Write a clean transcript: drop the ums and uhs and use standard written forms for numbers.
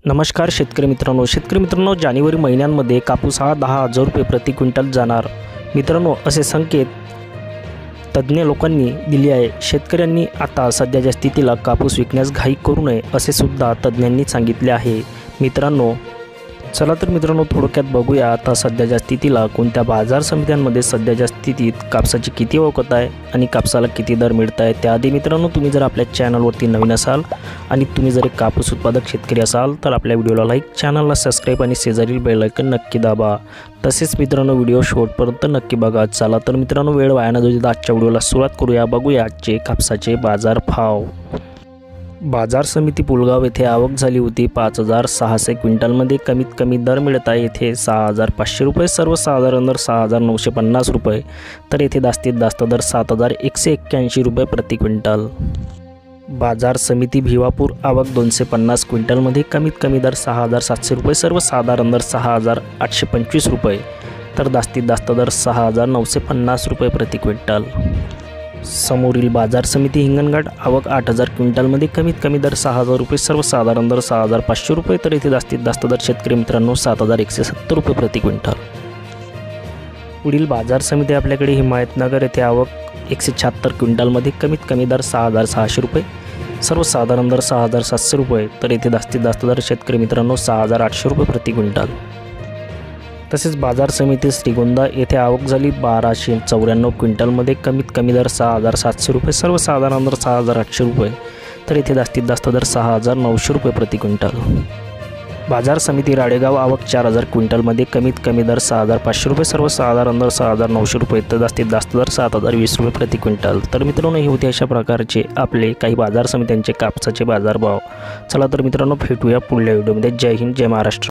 नमस्कार शेतकरी मित्रांनो, जानेवारी महिन्यांमध्ये कापूस हा 10,000 रुपये प्रति क्विंटल जाणार मित्रांनो, असे संकेत तज्ज्ञ लोकांनी दिले आहे। शेतकऱ्यांनी आता सध्याच्या स्थितीला कापूस विकण्यास घाई करू नये असे सुद्धा तज्ज्ञांनी सांगितले आहे मित्रांनो। चला तर मित्रांनो, थोडक्यात बघूया आता सध्याच्या स्थितीला कोणत्या बाजार समित्यांमध्ये सध्याच्या स्थितीत कापसाची किती आवक आहे आणि कापसाला किती दर मिळत आहे। त्याआधी मित्रांनो, तुम्ही जर आपल्या चॅनलवरती नवीन असाल आणि तुम्ही जर एक कापूस उत्पादक शेतकरी असाल तर आपल्या व्हिडिओला लाईक, चॅनलला सबस्क्राईब आणि शेजारील बेल आयकॉन नक्की दाबा। तसेच मित्रांनो, व्हिडिओ शेवटपर्यंत नक्की बघा। चला तर मित्रांनो, वेळ वाया न देता आजच्या व्हिडिओला सुरुवात करूया। बघूया आजचे कापसाचे बाजार भाव। बाजार समिती पुलगाव येथे आवक झाली होती 5,600 क्विंटलमध्ये। कमीत कमी दर मिळत आहे येथे 6,500 रुपये, सर्वसाधारण दर 6,950 रुपये, तर येथे जास्तीत जास्त दर 7,181 रुपये प्रति क्विंटल। बाजार समिती भिवापूर आवक 250 क्विंटलमध्ये, कमीत कमी दर 6,700 रुपये, सर्वसाधारण दर 6,825 रुपये, तर जास्तीत जास्त दर 6,950 रुपये प्रति क्विंटल। समोरील बाजार समिती हिंगणघाट आवक 8,000 क्विंटलमध्ये, कमीत कमी दर 6,000 रुपये, सर्वसाधारण दर 6,500 रुपये, तर येथे जास्तीत जास्त दर शेतकरी मित्रांनो 7,170 रुपये प्रति क्विंटल। पुढील बाजार समिती आपल्याकडे हिमायतनगर येथे आवक 176 क्विंटलमध्ये, कमीत कमी दर 6,600 रुपये, सर्वसाधारण दर 6,700 रुपये, तर येथे जास्तीत जास्त दर शेतकरी मित्रांनो 6,800 रुपये प्रति क्विंटल। तसेच बाजार समिती श्रीगोंदा येथे आवक झाली 1,294 क्विंटलमध्ये, कमीत कमी दर 6,700 रुपये, सर्वसाधारण दर 6,800 रुपये, तर येथे जास्तीत जास्त दर 6,900 रुपये प्रति क्विंटल। बाजार समिती राडेगाव आवक 4,000 क्विंटलमध्ये, कमीत कमी दर 6,500 रुपये, सर्वसाधारण दर 6,900 रुपये, तर जास्तीत जास्त दर 7,020 रुपये प्रति क्विंटल। तर मित्रांनो, हे होते अशा प्रकारचे आपले काही बाजार समित्यांचे कापसाचे बाजारभाव। चला तर मित्रांनो, भेटूया पुढल्या व्हिडिओमध्ये। जय हिंद, जय महाराष्ट्र।